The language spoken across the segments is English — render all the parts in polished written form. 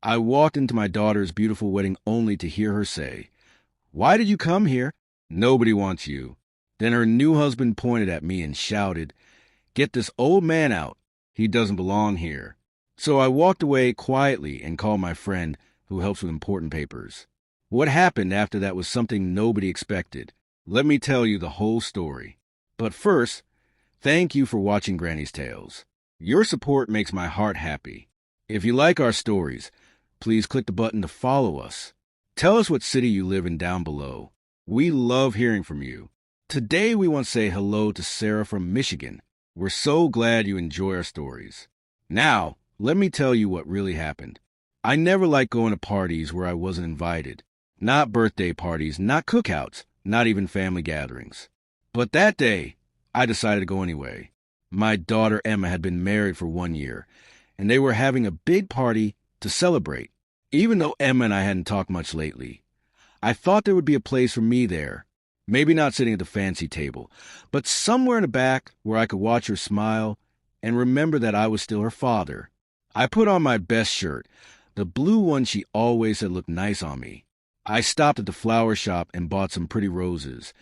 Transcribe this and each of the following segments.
I walked into my daughter's beautiful wedding only to hear her say, "Why did you come here? Nobody wants you." Then her new husband pointed at me and shouted, "Get this old man out. He doesn't belong here." So I walked away quietly and called my friend who helps with important papers. What happened after that was something nobody expected. Let me tell you the whole story. But first, thank you for watching Granny's Tales. Your support makes my heart happy. If you like our stories, please click the button to follow us. Tell us what city you live in down below. We love hearing from you. Today we want to say hello to Sarah from Michigan. We're so glad you enjoy our stories. Now, let me tell you what really happened. I never liked going to parties where I wasn't invited. Not birthday parties, not cookouts, not even family gatherings. But that day, I decided to go anyway. My daughter Emma had been married for 1 year, and they were having a big party to celebrate. Even though Emma and I hadn't talked much lately, I thought there would be a place for me there. Maybe not sitting at the fancy table, but somewhere in the back where I could watch her smile and remember that I was still her father. I put on my best shirt, the blue one she always said looked nice on me. I stopped at the flower shop and bought some pretty roses,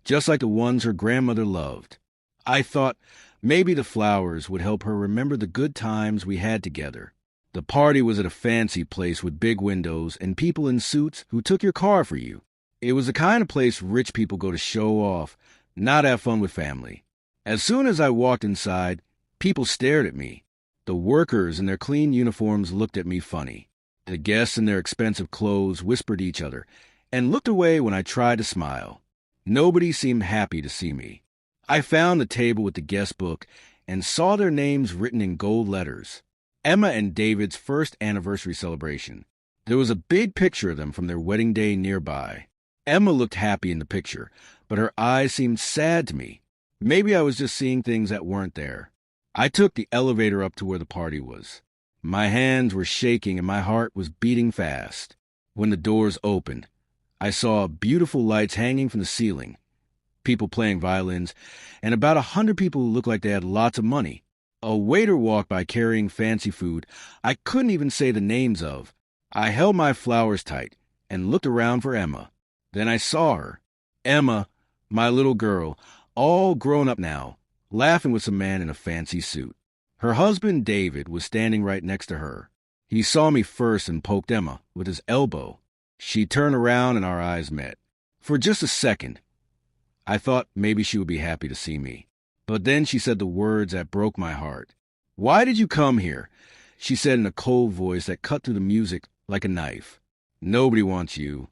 just like the ones her grandmother loved. I thought maybe the flowers would help her remember the good times we had together. The party was at a fancy place with big windows and people in suits who took your car for you. It was the kind of place rich people go to show off, not have fun with family. As soon as I walked inside, people stared at me. The workers in their clean uniforms looked at me funny. The guests in their expensive clothes whispered to each other and looked away when I tried to smile. Nobody seemed happy to see me. I found the table with the guest book and saw their names written in gold letters. Emma and David's first anniversary celebration. There was a big picture of them from their wedding day nearby. Emma looked happy in the picture, but her eyes seemed sad to me. Maybe I was just seeing things that weren't there. I took the elevator up to where the party was. My hands were shaking and my heart was beating fast. When the doors opened, I saw beautiful lights hanging from the ceiling, people playing violins, and about 100 people who looked like they had lots of money. A waiter walked by carrying fancy food I couldn't even say the names of. I held my flowers tight and looked around for Emma. Then I saw her. Emma, my little girl, all grown up now, laughing with some man in a fancy suit. Her husband, David, was standing right next to her. He saw me first and poked Emma with his elbow. She turned around and our eyes met. For just a second, I thought maybe she would be happy to see me. But then she said the words that broke my heart. "Why did you come here?" she said in a cold voice that cut through the music like a knife. "Nobody wants you."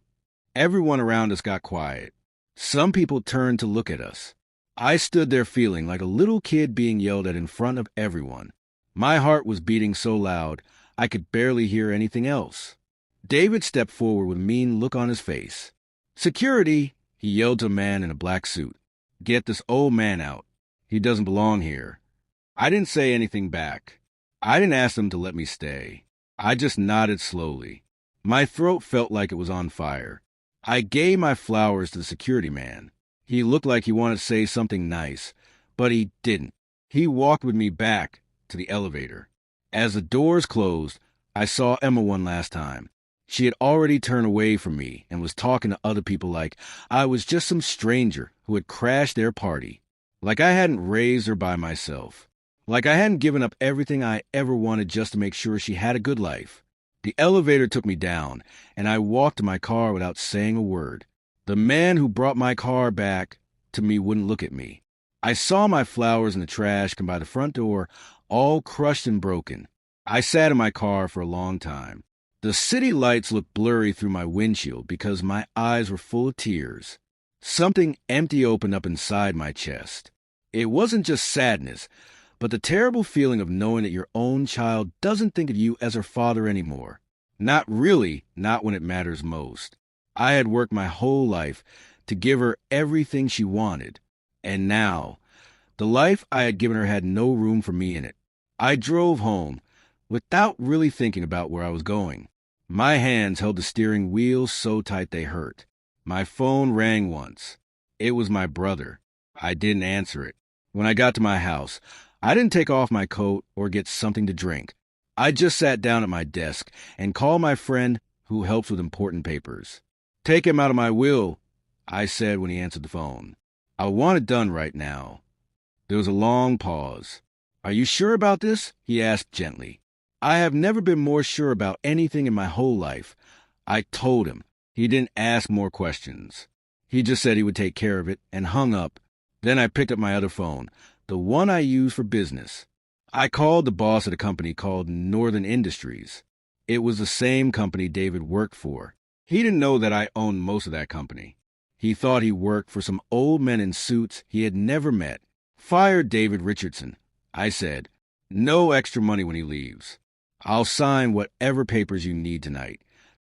Everyone around us got quiet. Some people turned to look at us. I stood there feeling like a little kid being yelled at in front of everyone. My heart was beating so loud, I could barely hear anything else. David stepped forward with a mean look on his face. "Security!" he yelled to a man in a black suit. "Get this old man out. He doesn't belong here." I didn't say anything back. I didn't ask them to let me stay. I just nodded slowly. My throat felt like it was on fire. I gave my flowers to the security man. He looked like he wanted to say something nice, but he didn't. He walked with me back to the elevator. As the doors closed, I saw Emma one last time. She had already turned away from me and was talking to other people like I was just some stranger who had crashed their party. Like I hadn't raised her by myself. Like I hadn't given up everything I ever wanted just to make sure she had a good life. The elevator took me down, and I walked to my car without saying a word. The man who brought my car back to me wouldn't look at me. I saw my flowers in the trash come by the front door, all crushed and broken. I sat in my car for a long time. The city lights looked blurry through my windshield because my eyes were full of tears. Something empty opened up inside my chest. It wasn't just sadness, but the terrible feeling of knowing that your own child doesn't think of you as her father anymore. Not really, not when it matters most. I had worked my whole life to give her everything she wanted. And now, the life I had given her had no room for me in it. I drove home without really thinking about where I was going. My hands held the steering wheel so tight they hurt. My phone rang once. It was my brother. I didn't answer it. When I got to my house, I didn't take off my coat or get something to drink. I just sat down at my desk and called my friend who helps with important papers. Take him out of my will, I said when he answered the phone. I want it done right now. There was a long pause. Are you sure about this? He asked gently. I have never been more sure about anything in my whole life. I told him. He didn't ask more questions. He just said he would take care of it and hung up. Then I picked up my other phone, the one I use for business. I called the boss at a company called Northern Industries. It was the same company David worked for. He didn't know that I owned most of that company. He thought he worked for some old men in suits he had never met. Fire David Richardson, I said. No extra money when he leaves. I'll sign whatever papers you need tonight.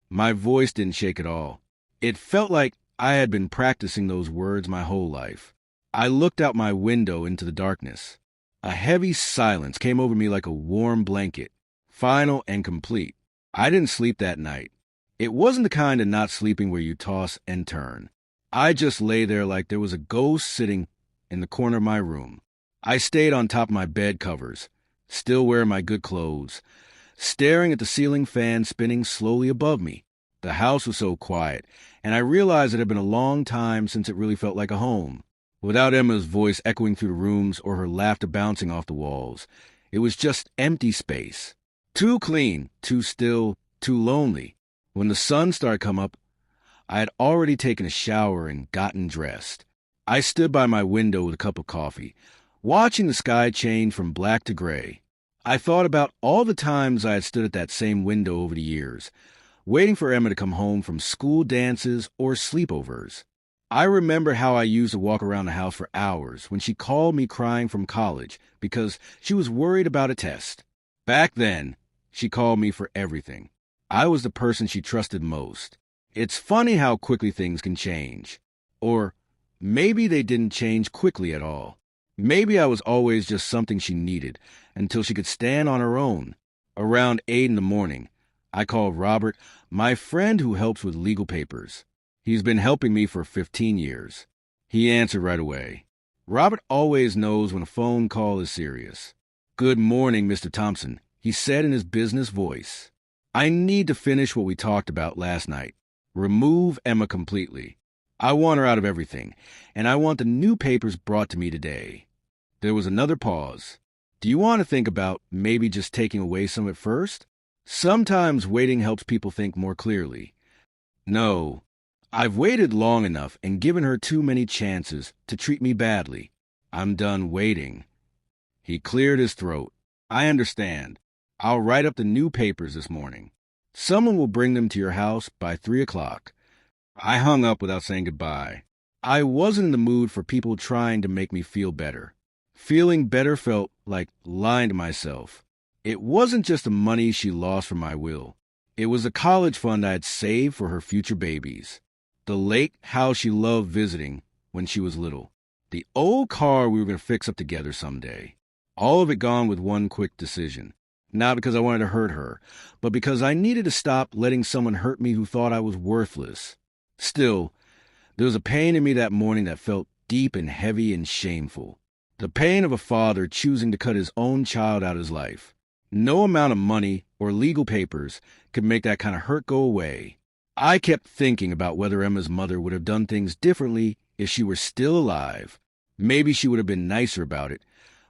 My voice didn't shake at all. It felt like I had been practicing those words my whole life. I looked out my window into the darkness. A heavy silence came over me like a warm blanket, final and complete. I didn't sleep that night. It wasn't the kind of not sleeping where you toss and turn. I just lay there like there was a ghost sitting in the corner of my room. I stayed on top of my bed covers, still wearing my good clothes, staring at the ceiling fan spinning slowly above me. The house was so quiet, and I realized it had been a long time since it really felt like a home. Without Emma's voice echoing through the rooms or her laughter bouncing off the walls, it was just empty space. Too clean, too still, too lonely. When the sun started to come up, I had already taken a shower and gotten dressed. I stood by my window with a cup of coffee, watching the sky change from black to gray. I thought about all the times I had stood at that same window over the years, waiting for Emma to come home from school dances or sleepovers. I remember how I used to walk around the house for hours when she called me crying from college because she was worried about a test. Back then, she called me for everything. I was the person she trusted most. It's funny how quickly things can change. Or maybe they didn't change quickly at all. Maybe I was always just something she needed until she could stand on her own. Around 8 in the morning, I called Robert, my friend who helps with legal papers. He's been helping me for 15 years. He answered right away. Robert always knows when a phone call is serious. Good morning, Mr. Thompson, he said in his business voice. I need to finish what we talked about last night. Remove Emma completely. I want her out of everything, and I want the new papers brought to me today. There was another pause. Do you want to think about maybe just taking away some at first? Sometimes waiting helps people think more clearly. No, I've waited long enough and given her too many chances to treat me badly. I'm done waiting. He cleared his throat. I understand. I'll write up the new papers this morning. Someone will bring them to your house by 3 o'clock. I hung up without saying goodbye. I wasn't in the mood for people trying to make me feel better. Feeling better felt like lying to myself. It wasn't just the money she lost from my will. It was the college fund I had saved for her future babies. The lake house she loved visiting when she was little. The old car we were going to fix up together someday. All of it gone with one quick decision. Not because I wanted to hurt her, but because I needed to stop letting someone hurt me who thought I was worthless. Still, there was a pain in me that morning that felt deep and heavy and shameful. The pain of a father choosing to cut his own child out of his life. No amount of money or legal papers could make that kind of hurt go away. I kept thinking about whether Emma's mother would have done things differently if she were still alive. Maybe she would have been nicer about it,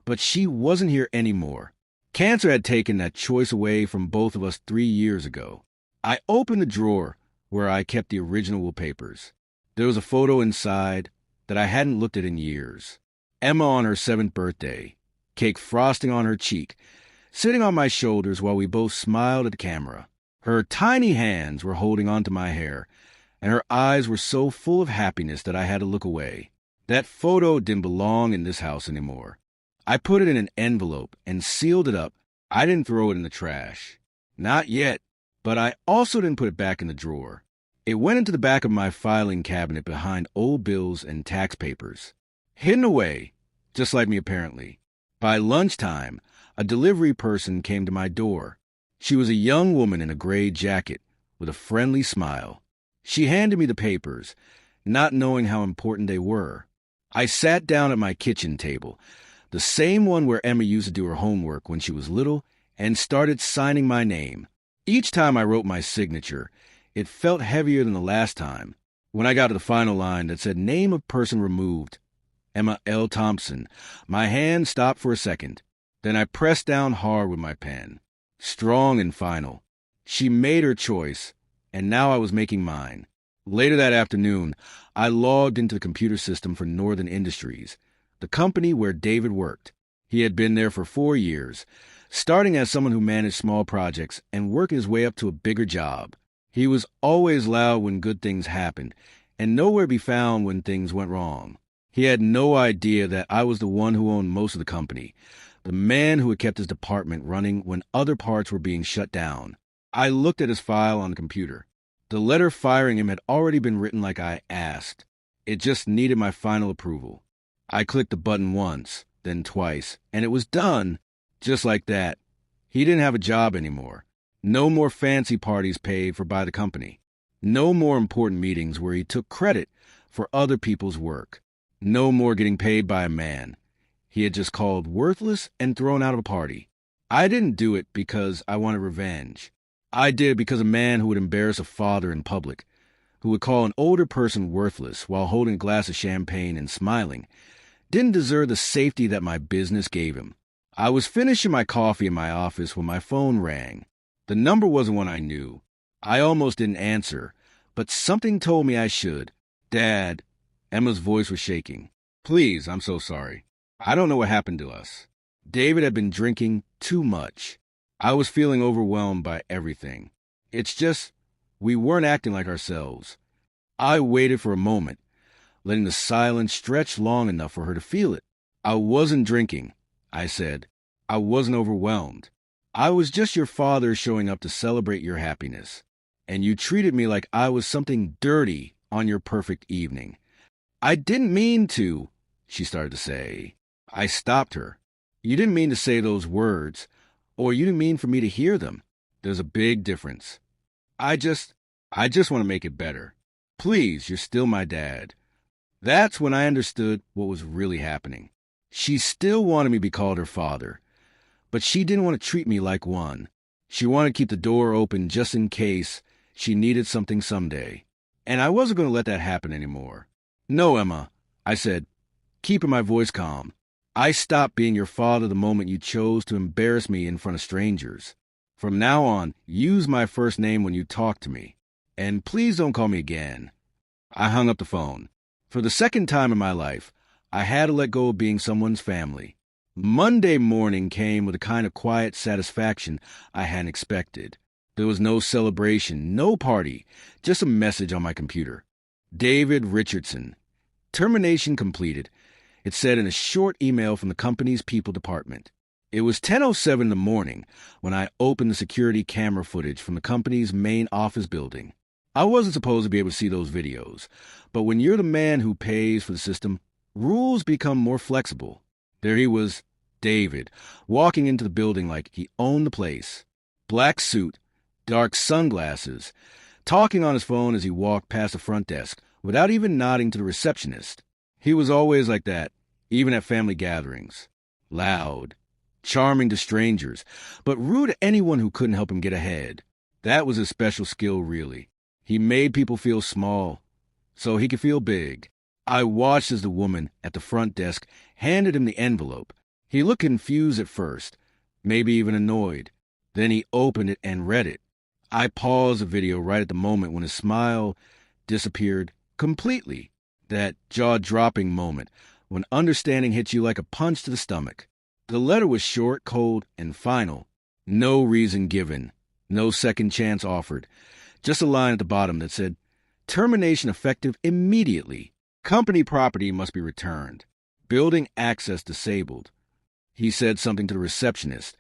but she wasn't here anymore. Cancer had taken that choice away from both of us 3 years ago. I opened the drawer where I kept the original papers. There was a photo inside that I hadn't looked at in years. Emma on her 7th birthday, cake frosting on her cheek, sitting on my shoulders while we both smiled at the camera. Her tiny hands were holding onto my hair, and her eyes were so full of happiness that I had to look away. That photo didn't belong in this house anymore. I put it in an envelope and sealed it up. I didn't throw it in the trash. Not yet, but I also didn't put it back in the drawer. It went into the back of my filing cabinet behind old bills and tax papers. Hidden away, just like me apparently. By lunchtime, a delivery person came to my door. She was a young woman in a gray jacket with a friendly smile. She handed me the papers, not knowing how important they were. I sat down at my kitchen table, the same one where Emma used to do her homework when she was little and started signing my name. Each time I wrote my signature, it felt heavier than the last time. When I got to the final line that said name of person removed, Emma L. Thompson, my hand stopped for a second. Then I pressed down hard with my pen. Strong and final. She made her choice, and now I was making mine. Later that afternoon, I logged into the computer system for Northern Industries, the company where David worked. He had been there for 4 years, starting as someone who managed small projects and working his way up to a bigger job. He was always loud when good things happened, and nowhere to be found when things went wrong. He had no idea that I was the one who owned most of the company, the man who had kept his department running when other parts were being shut down. I looked at his file on the computer. The letter firing him had already been written like I asked. It just needed my final approval. I clicked the button once, then twice, and it was done. Just like that. He didn't have a job anymore. No more fancy parties paid for by the company. No more important meetings where he took credit for other people's work. No more getting paid by a man he had just called worthless and thrown out of a party. I didn't do it because I wanted revenge. I did it because a man who would embarrass a father in public, who would call an older person worthless while holding a glass of champagne and smiling, didn't deserve the safety that my business gave him. I was finishing my coffee in my office when my phone rang. The number wasn't one I knew. I almost didn't answer, but something told me I should. Dad, Emma's voice was shaking. Please, I'm so sorry. I don't know what happened to us. David had been drinking too much. I was feeling overwhelmed by everything. It's just, we weren't acting like ourselves. I waited for a moment, letting the silence stretch long enough for her to feel it. I wasn't drinking, I said. I wasn't overwhelmed. I was just your father showing up to celebrate your happiness. And you treated me like I was something dirty on your perfect evening. I didn't mean to, she started to say. I stopped her. You didn't mean to say those words, or you didn't mean for me to hear them. There's a big difference. I just want to make it better. Please, you're still my dad. That's when I understood what was really happening. She still wanted me to be called her father, but she didn't want to treat me like one. She wanted to keep the door open just in case she needed something someday. And I wasn't going to let that happen anymore. No, Emma, I said, keeping my voice calm. I stopped being your father the moment you chose to embarrass me in front of strangers. From now on, use my first name when you talk to me. And please don't call me again. I hung up the phone. For the second time in my life, I had to let go of being someone's family. Monday morning came with a kind of quiet satisfaction I hadn't expected. There was no celebration, no party, just a message on my computer. David Richardson. Termination completed. It said in a short email from the company's people department. It was 10:07 in the morning when I opened the security camera footage from the company's main office building. I wasn't supposed to be able to see those videos, but when you're the man who pays for the system, rules become more flexible. There he was, David, walking into the building like he owned the place. Black suit, dark sunglasses, talking on his phone as he walked past the front desk without even nodding to the receptionist. He was always like that, even at family gatherings. Loud, charming to strangers, but rude to anyone who couldn't help him get ahead. That was his special skill, really. He made people feel small, so he could feel big. I watched as the woman at the front desk handed him the envelope. He looked confused at first, maybe even annoyed. Then he opened it and read it. I paused the video right at the moment when his smile disappeared completely. That jaw-dropping moment when understanding hits you like a punch to the stomach. The letter was short, cold, and final. No reason given. No second chance offered. Just a line at the bottom that said, termination effective immediately. Company property must be returned. Building access disabled. He said something to the receptionist.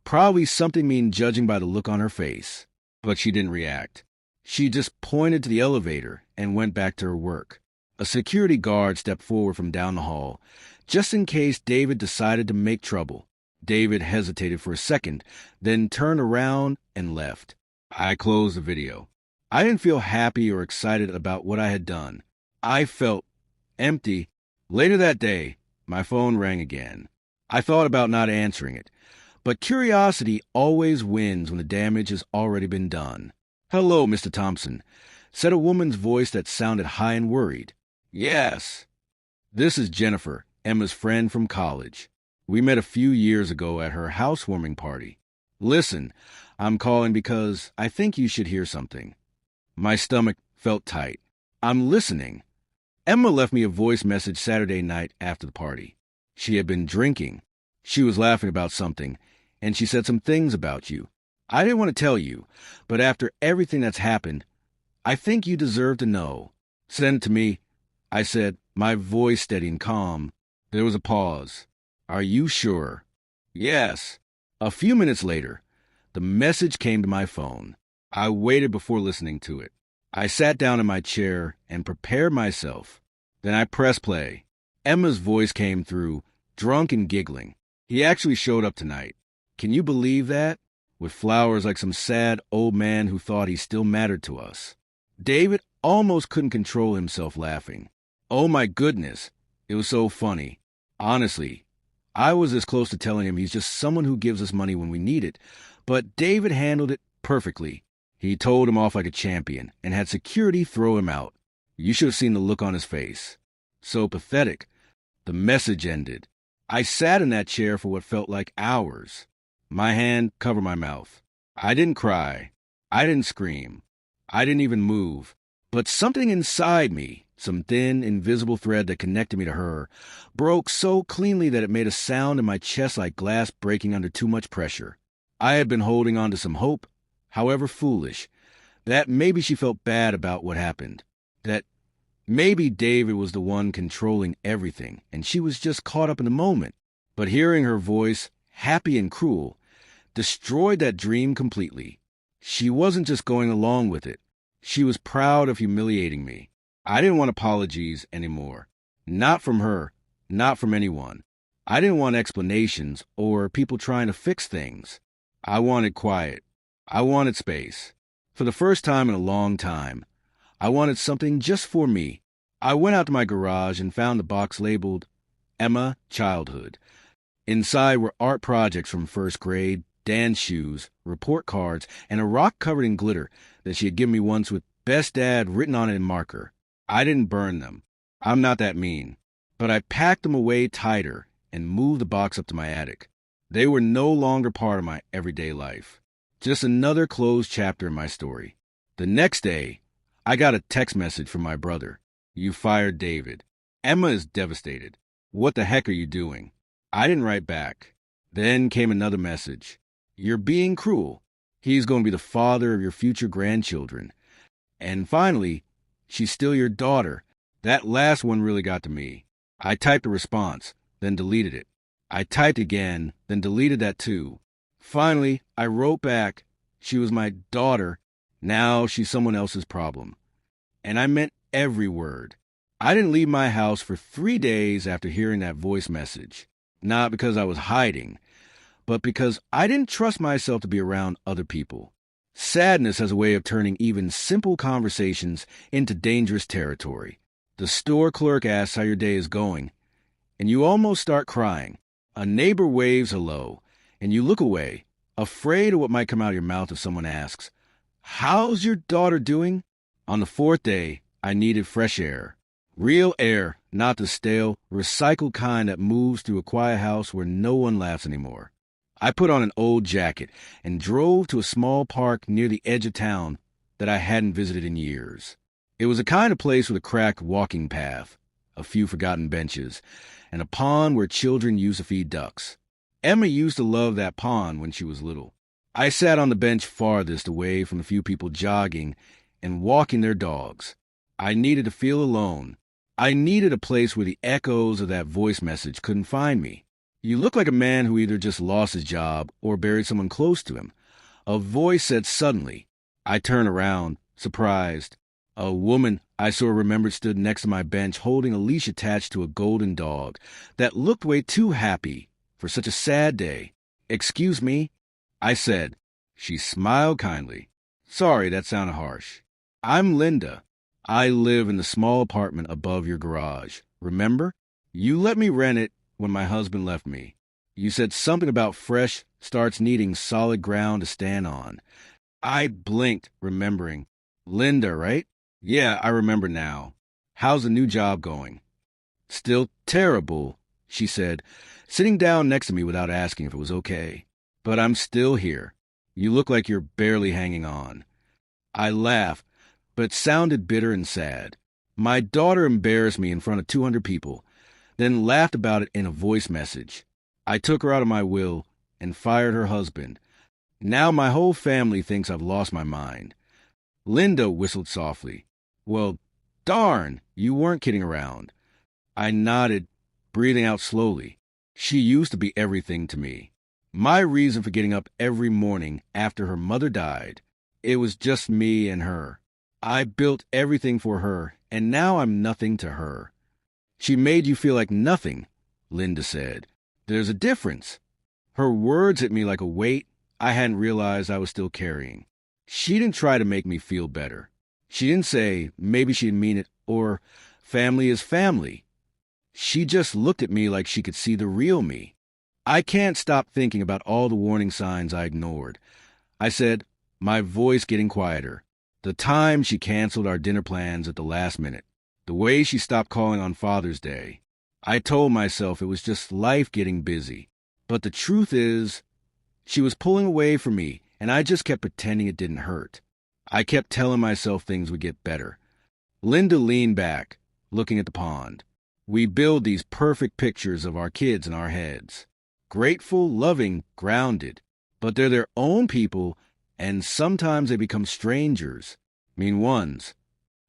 Probably something mean judging by the look on her face. But she didn't react. She just pointed to the elevator and went back to her work. A security guard stepped forward from down the hall, just in case David decided to make trouble. David hesitated for a second, then turned around and left. I closed the video. I didn't feel happy or excited about what I had done. I felt empty. Later that day, my phone rang again. I thought about not answering it, But curiosity always wins when the damage has already been done. "Hello, Mr. Thompson," said a woman's voice that sounded high and worried. "Yes. This is Jennifer, Emma's friend from college. We met a few years ago at her housewarming party. Listen, I'm calling because I think you should hear something." My stomach felt tight. "I'm listening." Emma left me a voice message Saturday night after the party. She had been drinking. She was laughing about something, and she said some things about you. I didn't want to tell you, but after everything that's happened, I think you deserve to know. "Send it to me," I said, my voice steady and calm. There was a pause. "Are you sure?" "Yes." A few minutes later, the message came to my phone. I waited before listening to it. I sat down in my chair and prepared myself. Then I pressed play. Emma's voice came through, drunk and giggling. "He actually showed up tonight. Can you believe that? With flowers like some sad old man who thought he still mattered to us." David almost couldn't control himself laughing. Oh my goodness, it was so funny. Honestly, I was this close to telling him he's just someone who gives us money when we need it, but David handled it perfectly. He told him off like a champion and had security throw him out. You should have seen the look on his face. So pathetic. The message ended. I sat in that chair for what felt like hours. My hand covered my mouth. I didn't cry. I didn't scream. I didn't even move. But something inside me, some thin, invisible thread that connected me to her, broke so cleanly that it made a sound in my chest like glass breaking under too much pressure. I had been holding on to some hope, however foolish, that maybe she felt bad about what happened, that maybe David was the one controlling everything, and she was just caught up in the moment. But hearing her voice, happy and cruel, destroyed that dream completely. She wasn't just going along with it. She was proud of humiliating me. I didn't want apologies anymore. Not from her, not from anyone. I didn't want explanations or people trying to fix things. I wanted quiet. I wanted space. For the first time in a long time, I wanted something just for me. I went out to my garage and found the box labeled Emma Childhood. Inside were art projects from first grade, dance shoes, report cards, and a rock covered in glitter that she had given me once with Best Dad written on it in marker. I didn't burn them. I'm not that mean. But I packed them away tighter and moved the box up to my attic. They were no longer part of my everyday life. Just another closed chapter in my story. The next day, I got a text message from my brother. "You fired David." Emma is devastated. "What the heck are you doing?" I didn't write back. Then came another message. "You're being cruel. He's going to be the father of your future grandchildren." And finally, "She's still your daughter." That last one really got to me. I typed a response, then deleted it. I typed again, then deleted that too. Finally, I wrote back, "She was my daughter. Now she's someone else's problem." And I meant every word. I didn't leave my house for 3 days after hearing that voice message. Not because I was hiding, but because I didn't trust myself to be around other people. Sadness has a way of turning even simple conversations into dangerous territory. The store clerk asks how your day is going, and you almost start crying. A neighbor waves hello, and you look away, afraid of what might come out of your mouth if someone asks, "How's your daughter doing?" On the 4th day, I needed fresh air. Real air, not the stale, recycled kind that moves through a quiet house where no one laughs anymore. I put on an old jacket and drove to a small park near the edge of town that I hadn't visited in years. It was a kind of place with a cracked walking path, a few forgotten benches, and a pond where children used to feed ducks. Emma used to love that pond when she was little. I sat on the bench farthest away from the few people jogging and walking their dogs. I needed to feel alone. I needed a place where the echoes of that voice message couldn't find me. "You look like a man who either just lost his job or buried someone close to him," a voice said suddenly. I turned around, surprised. A woman I saw remembered stood next to my bench holding a leash attached to a golden dog that looked way too happy for such a sad day. "Excuse me," I said. She smiled kindly. "Sorry, that sounded harsh. I'm Linda. I live in the small apartment above your garage. Remember? You let me rent it when my husband left me. You said something about fresh starts needing solid ground to stand on. I blinked, remembering. Linda, right? Yeah, I remember now. How's the new job going? Still terrible, she said, sitting down next to me without asking if it was okay. But I'm still here. You look like you're barely hanging on. I laughed, but it sounded bitter and sad. My daughter embarrassed me in front of 200 people, then laughed about it in a voice message. I took her out of my will and fired her husband. Now my whole family thinks I've lost my mind. Linda whistled softly. Well, darn, you weren't kidding around. I nodded, breathing out slowly. She used to be everything to me. My reason for getting up every morning after her mother died. It was just me and her. I built everything for her, and now I'm nothing to her. She made you feel like nothing, Linda said. There's a difference. Her words hit me like a weight I hadn't realized I was still carrying. She didn't try to make me feel better. She didn't say, maybe she didn't mean it, or family is family. She just looked at me like she could see the real me. I can't stop thinking about all the warning signs I ignored. I said, my voice getting quieter. The time she canceled our dinner plans at the last minute. The way she stopped calling on Father's Day. I told myself it was just life getting busy. But the truth is, she was pulling away from me, and I just kept pretending it didn't hurt. I kept telling myself things would get better. Linda leaned back, looking at the pond. We build these perfect pictures of our kids in our heads. Grateful, loving, grounded. But they're their own people, and sometimes they become strangers. Mean ones.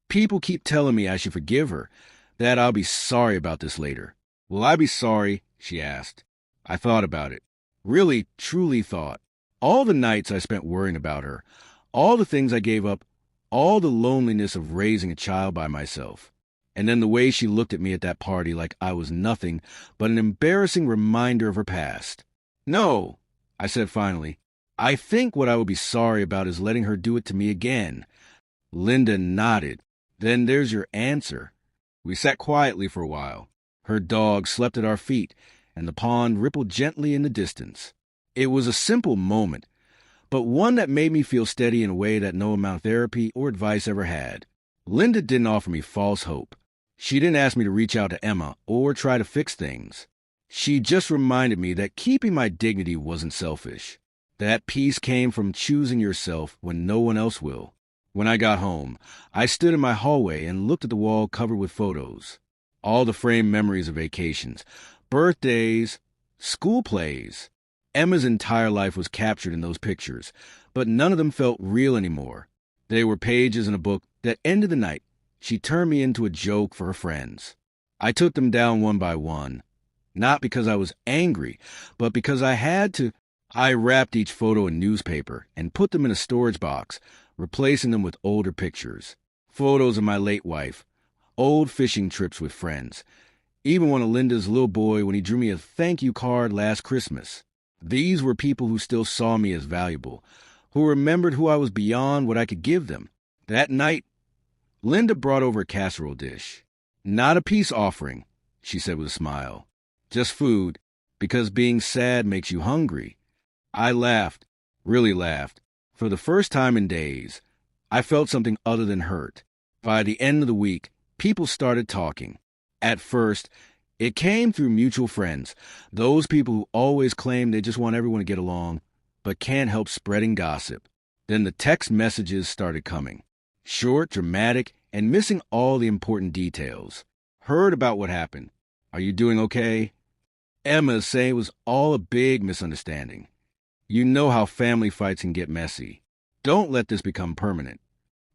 People keep telling me I should forgive her, that I'll be sorry about this later. Will I be sorry? She asked. I thought about it. Really, truly thought. All the nights I spent worrying about her, all the things I gave up, all the loneliness of raising a child by myself. And then the way she looked at me at that party like I was nothing but an embarrassing reminder of her past. No, I said finally. I think what I would be sorry about is letting her do it to me again. Linda nodded. Then there's your answer. We sat quietly for a while. Her dog slept at our feet, and the pond rippled gently in the distance. It was a simple moment, but one that made me feel steady in a way that no amount of therapy or advice ever had. Linda didn't offer me false hope. She didn't ask me to reach out to Emma or try to fix things. She just reminded me that keeping my dignity wasn't selfish. That peace came from choosing yourself when no one else will. When I got home, I stood in my hallway and looked at the wall covered with photos. All the framed memories of vacations, birthdays, school plays. Emma's entire life was captured in those pictures, but none of them felt real anymore. They were pages in a book that ended the night. She turned me into a joke for her friends. I took them down one by one, not because I was angry, but because I had to. I wrapped each photo in newspaper and put them in a storage box, replacing them with older pictures. Photos of my late wife, old fishing trips with friends, even one of Linda's little boy when he drew me a thank you card last Christmas. These were people who still saw me as valuable, who remembered who I was beyond what I could give them. That night, Linda brought over a casserole dish. Not a peace offering, she said with a smile. Just food, because being sad makes you hungry. I laughed, really laughed. For the first time in days, I felt something other than hurt. By the end of the week, people started talking. At first, it came through mutual friends, those people who always claim they just want everyone to get along, but can't help spreading gossip. Then the text messages started coming. Short, dramatic, and missing all the important details. Heard about what happened. Are you doing okay? Emma saying it was all a big misunderstanding. You know how family fights can get messy. Don't let this become permanent.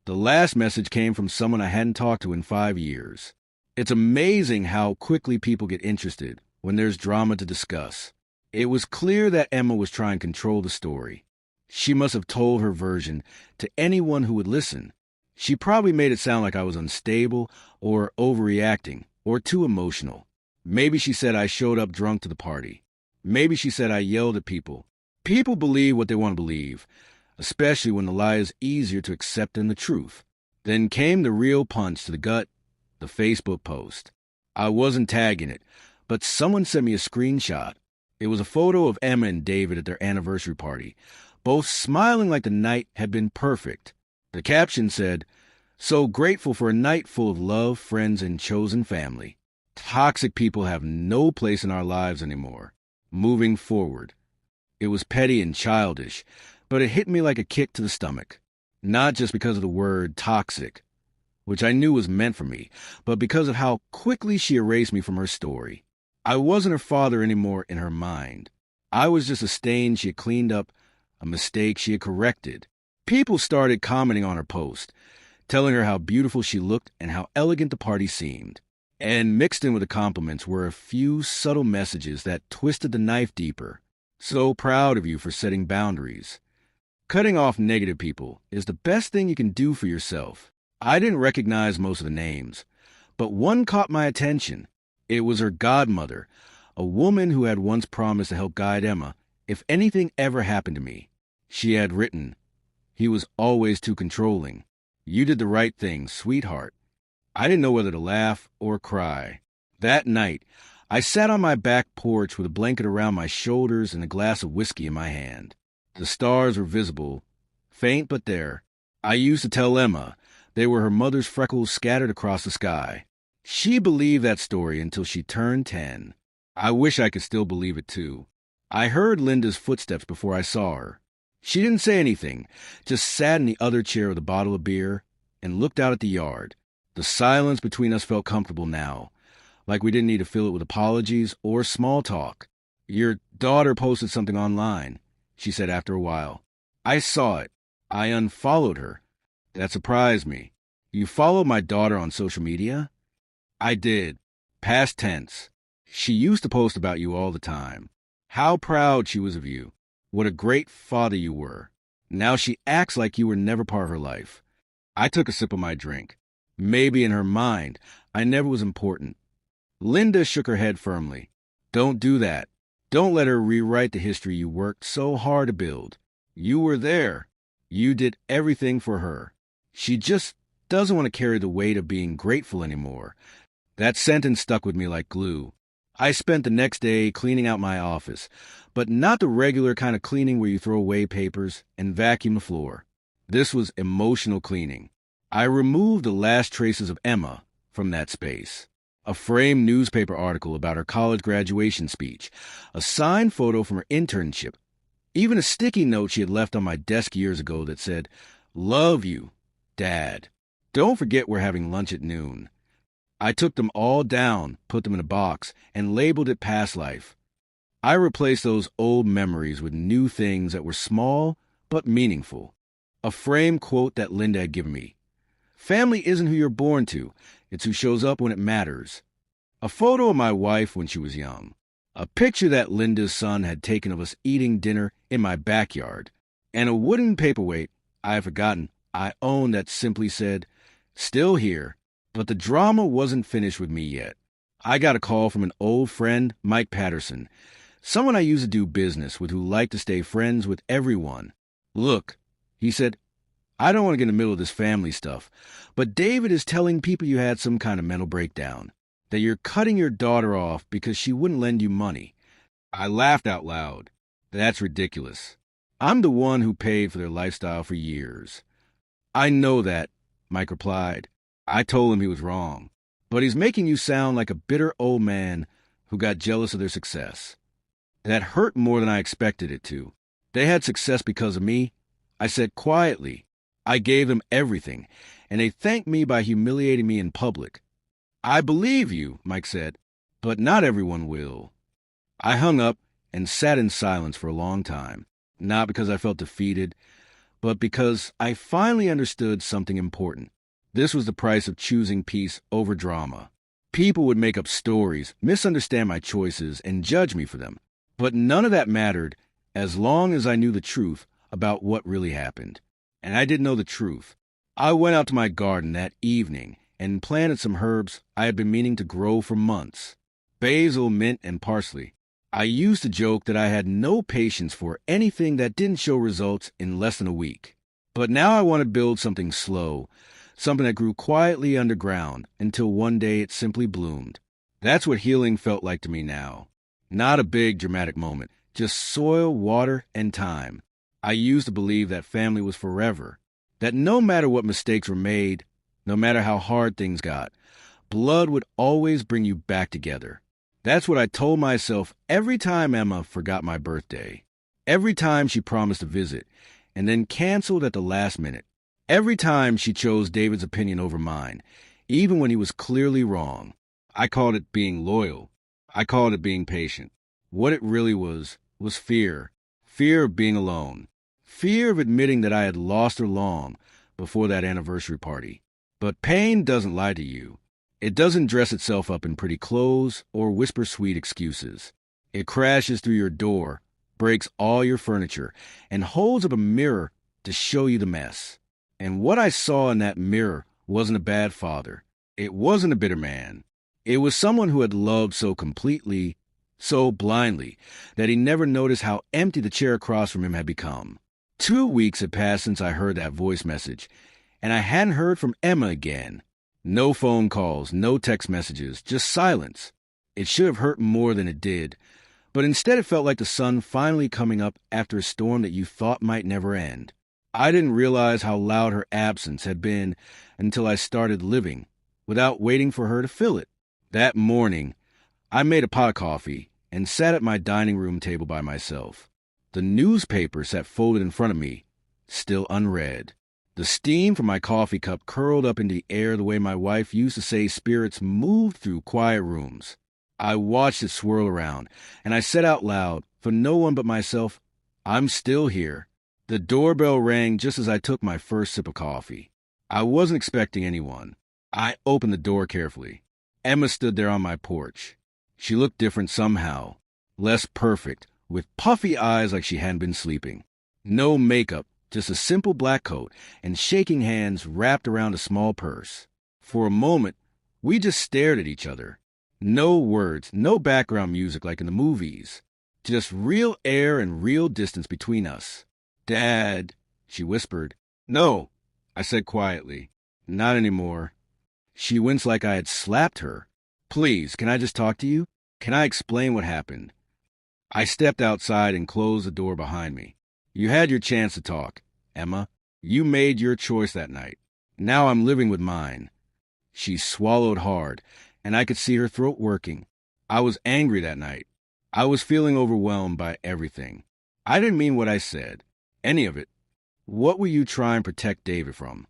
The last message came from someone I hadn't talked to in 5 years. It's amazing how quickly people get interested when there's drama to discuss. It was clear that Emma was trying to control the story. She must have told her version to anyone who would listen. She probably made it sound like I was unstable or overreacting or too emotional. Maybe she said I showed up drunk to the party. Maybe she said I yelled at people. People believe what they want to believe, especially when the lie is easier to accept than the truth. Then came the real punch to the gut, the Facebook post. I wasn't tagging it, but someone sent me a screenshot. It was a photo of Emma and David at their anniversary party, both smiling like the night had been perfect. The caption said, "So grateful for a night full of love, friends, and chosen family. Toxic people have no place in our lives anymore. Moving forward." It was petty and childish, but it hit me like a kick to the stomach. Not just because of the word toxic, which I knew was meant for me, but because of how quickly she erased me from her story. I wasn't her father anymore in her mind. I was just a stain she had cleaned up, a mistake she had corrected. People started commenting on her post, telling her how beautiful she looked and how elegant the party seemed. And mixed in with the compliments were a few subtle messages that twisted the knife deeper. So proud of you for setting boundaries. Cutting off negative people is the best thing you can do for yourself. I didn't recognize most of the names, but one caught my attention. It was her godmother, a woman who had once promised to help guide Emma if anything ever happened to me. She had written, "He was always too controlling. You did the right thing, sweetheart." I didn't know whether to laugh or cry. That night, I sat on my back porch with a blanket around my shoulders and a glass of whiskey in my hand. The stars were visible, faint but there. I used to tell Emma they were her mother's freckles scattered across the sky. She believed that story until she turned 10. I wish I could still believe it too. I heard Linda's footsteps before I saw her. She didn't say anything, just sat in the other chair with a bottle of beer and looked out at the yard. The silence between us felt comfortable now, like we didn't need to fill it with apologies or small talk. "Your daughter posted something online," she said after a while. I saw it. I unfollowed her. That surprised me. "You follow my daughter on social media?" I did. Past tense. She used to post about you all the time. How proud she was of you. What a great father you were. Now she acts like you were never part of her life. I took a sip of my drink. Maybe in her mind, I never was important. Linda shook her head firmly. "Don't do that. Don't let her rewrite the history you worked so hard to build. You were there. You did everything for her. She just doesn't want to carry the weight of being grateful anymore." That sentence stuck with me like glue. I spent the next day cleaning out my office, but not the regular kind of cleaning where you throw away papers and vacuum the floor. This was emotional cleaning. I removed the last traces of Emma from that space. A framed newspaper article about her college graduation speech, a signed photo from her internship, even a sticky note she had left on my desk years ago that said, "Love you, Dad. Don't forget we're having lunch at noon." I took them all down, put them in a box, and labeled it Past Life. I replaced those old memories with new things that were small but meaningful. A framed quote that Linda had given me. "Family isn't who you're born to, it's who shows up when it matters." A photo of my wife when she was young. A picture that Linda's son had taken of us eating dinner in my backyard. And a wooden paperweight I had forgotten I owned that simply said, "Still here." But the drama wasn't finished with me yet. I got a call from an old friend, Mike Patterson, someone I used to do business with who liked to stay friends with everyone. "Look," he said, "I don't want to get in the middle of this family stuff, but David is telling people you had some kind of mental breakdown, that you're cutting your daughter off because she wouldn't lend you money." I laughed out loud. That's ridiculous. I'm the one who paid for their lifestyle for years. "I know that," Mike replied. I told him he was wrong. "But he's making you sound like a bitter old man who got jealous of their success." That hurt more than I expected it to. They had success because of me. I said quietly. I gave them everything, and they thanked me by humiliating me in public. "I believe you," Mike said, "but not everyone will." I hung up and sat in silence for a long time, not because I felt defeated, but because I finally understood something important. This was the price of choosing peace over drama. People would make up stories, misunderstand my choices, and judge me for them. But none of that mattered as long as I knew the truth about what really happened. And I didn't know the truth. I went out to my garden that evening and planted some herbs I had been meaning to grow for months. Basil, mint, and parsley. I used to joke that I had no patience for anything that didn't show results in less than a week. But now I want to build something slow, something that grew quietly underground until one day it simply bloomed. That's what healing felt like to me now. Not a big dramatic moment, just soil, water, and time. I used to believe that family was forever, that no matter what mistakes were made, no matter how hard things got, blood would always bring you back together. That's what I told myself every time Emma forgot my birthday. Every time she promised a visit and then canceled at the last minute. Every time she chose David's opinion over mine, even when he was clearly wrong. I called it being loyal. I called it being patient. What it really was fear. Fear of being alone. Fear of admitting that I had lost her long before that anniversary party. But pain doesn't lie to you. It doesn't dress itself up in pretty clothes or whisper sweet excuses. It crashes through your door, breaks all your furniture, and holds up a mirror to show you the mess. And what I saw in that mirror wasn't a bad father. It wasn't a bitter man. It was someone who had loved so completely, so blindly, that he never noticed how empty the chair across from him had become. 2 weeks had passed since I heard that voice message, and I hadn't heard from Emma again. No phone calls, no text messages, just silence. It should have hurt more than it did, but instead it felt like the sun finally coming up after a storm that you thought might never end. I didn't realize how loud her absence had been until I started living, without waiting for her to fill it. That morning, I made a pot of coffee and sat at my dining room table by myself. The newspaper sat folded in front of me, still unread. The steam from my coffee cup curled up into the air the way my wife used to say spirits moved through quiet rooms. I watched it swirl around, and I said out loud, for no one but myself, "I'm still here." The doorbell rang just as I took my first sip of coffee. I wasn't expecting anyone. I opened the door carefully. Emma stood there on my porch. She looked different somehow, less perfect, with puffy eyes like she hadn't been sleeping. No makeup, just a simple black coat and shaking hands wrapped around a small purse. For a moment, we just stared at each other. No words, no background music like in the movies. Just real air and real distance between us. "Dad," she whispered. "No," I said quietly. "Not anymore." She winced like I had slapped her. "Please, can I just talk to you? Can I explain what happened?" I stepped outside and closed the door behind me. "You had your chance to talk, Emma. You made your choice that night. Now I'm living with mine." She swallowed hard, and I could see her throat working. I was angry that night. I was feeling overwhelmed by everything. I didn't mean what I said. Any of it. What were you trying to protect David from?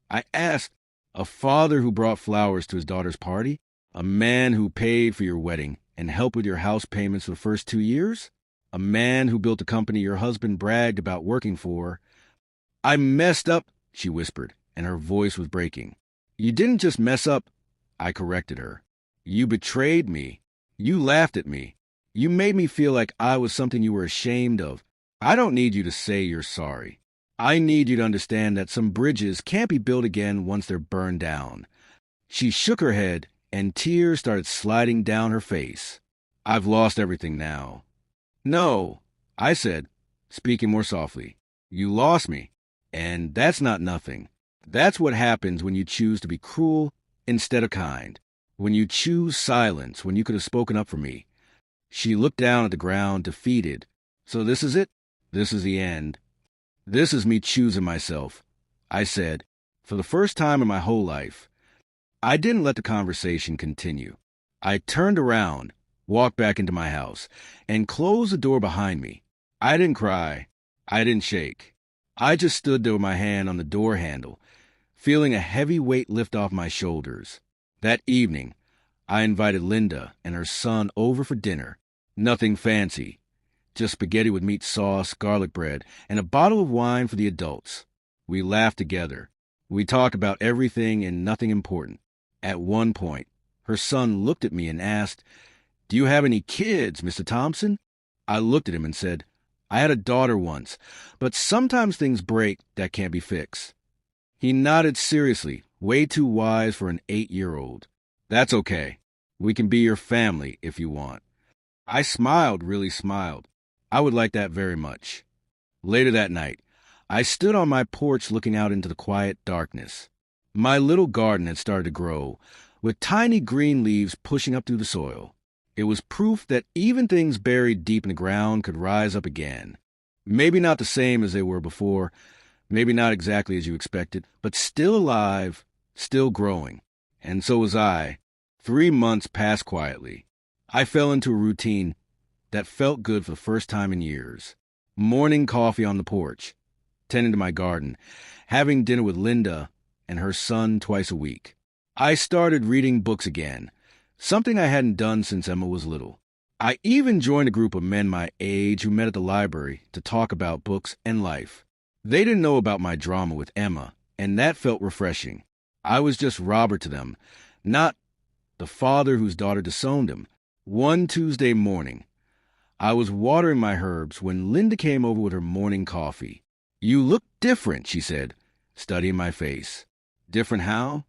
I asked. A father who brought flowers to his daughter's party? A man who paid for your wedding and helped with your house payments for the first 2 years? A man who built a company your husband bragged about working for? "I messed up," she whispered, and her voice was breaking. "You didn't just mess up," I corrected her. "You betrayed me. You laughed at me. You made me feel like I was something you were ashamed of. I don't need you to say you're sorry. I need you to understand that some bridges can't be built again once they're burned down." She shook her head, and tears started sliding down her face. "I've lost everything now." "No," I said, speaking more softly. "You lost me, and that's not nothing. That's what happens when you choose to be cruel instead of kind. When you choose silence when you could have spoken up for me." She looked down at the ground, defeated. "So this is it? This is the end. This is me choosing myself," I said, for the first time in my whole life. I didn't let the conversation continue. I turned around, walked back into my house, and closed the door behind me. I didn't cry. I didn't shake. I just stood there with my hand on the door handle, feeling a heavy weight lift off my shoulders. That evening, I invited Linda and her son over for dinner. Nothing fancy. Just spaghetti with meat sauce, garlic bread, and a bottle of wine for the adults. We laughed together. We talked about everything and nothing important. At one point, her son looked at me and asked, "Do you have any kids, Mr. Thompson?" I looked at him and said, "I had a daughter once, but sometimes things break that can't be fixed." He nodded seriously, way too wise for an 8-year-old. "That's okay. We can be your family if you want." I smiled, really smiled. I would like that very much. Later that night, I stood on my porch looking out into the quiet darkness. My little garden had started to grow, with tiny green leaves pushing up through the soil. It was proof that even things buried deep in the ground could rise up again. Maybe not the same as they were before, maybe not exactly as you expected, but still alive, still growing. And so was I. 3 months passed quietly. I fell into a routine that felt good for the first time in years. Morning coffee on the porch, tending to my garden, having dinner with Linda and her son twice a week. I started reading books again, something I hadn't done since Emma was little. I even joined a group of men my age who met at the library to talk about books and life. They didn't know about my drama with Emma, and that felt refreshing. I was just Robert to them, not the father whose daughter disowned him. One Tuesday morning, I was watering my herbs when Linda came over with her morning coffee. "You look different," she said, studying my face. "Different how?"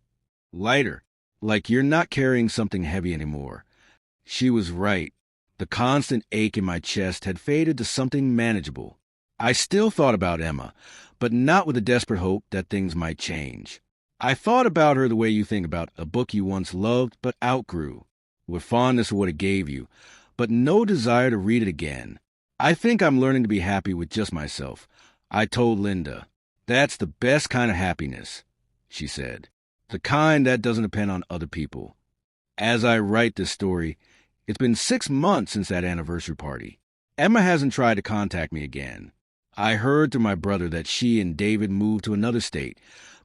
"Lighter, like you're not carrying something heavy anymore." She was right. The constant ache in my chest had faded to something manageable. I still thought about Emma, but not with a desperate hope that things might change. I thought about her the way you think about a book you once loved but outgrew, with fondness for what it gave you, but no desire to read it again. "I think I'm learning to be happy with just myself," I told Linda. "That's the best kind of happiness," she said. "The kind that doesn't depend on other people." As I write this story, it's been 6 months since that anniversary party. Emma hasn't tried to contact me again. I heard through my brother that she and David moved to another state,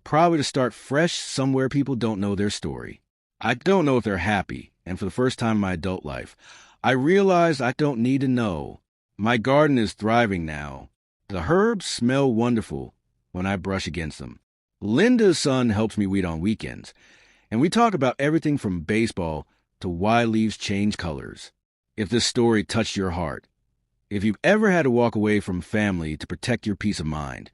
probably to start fresh somewhere people don't know their story. I don't know if they're happy, and for the first time in my adult life, I realized I don't need to know. My garden is thriving now. The herbs smell wonderful when I brush against them. Linda's son helps me weed on weekends, and we talk about everything from baseball to why leaves change colors. If this story touched your heart, if you've ever had to walk away from family to protect your peace of mind,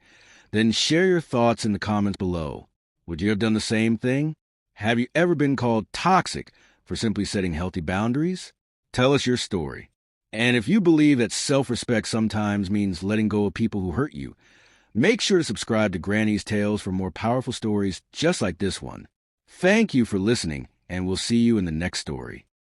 then share your thoughts in the comments below. Would you have done the same thing? Have you ever been called toxic for simply setting healthy boundaries? Tell us your story. And if you believe that self-respect sometimes means letting go of people who hurt you, make sure to subscribe to Granny's Tales for more powerful stories just like this one. Thank you for listening, and we'll see you in the next story.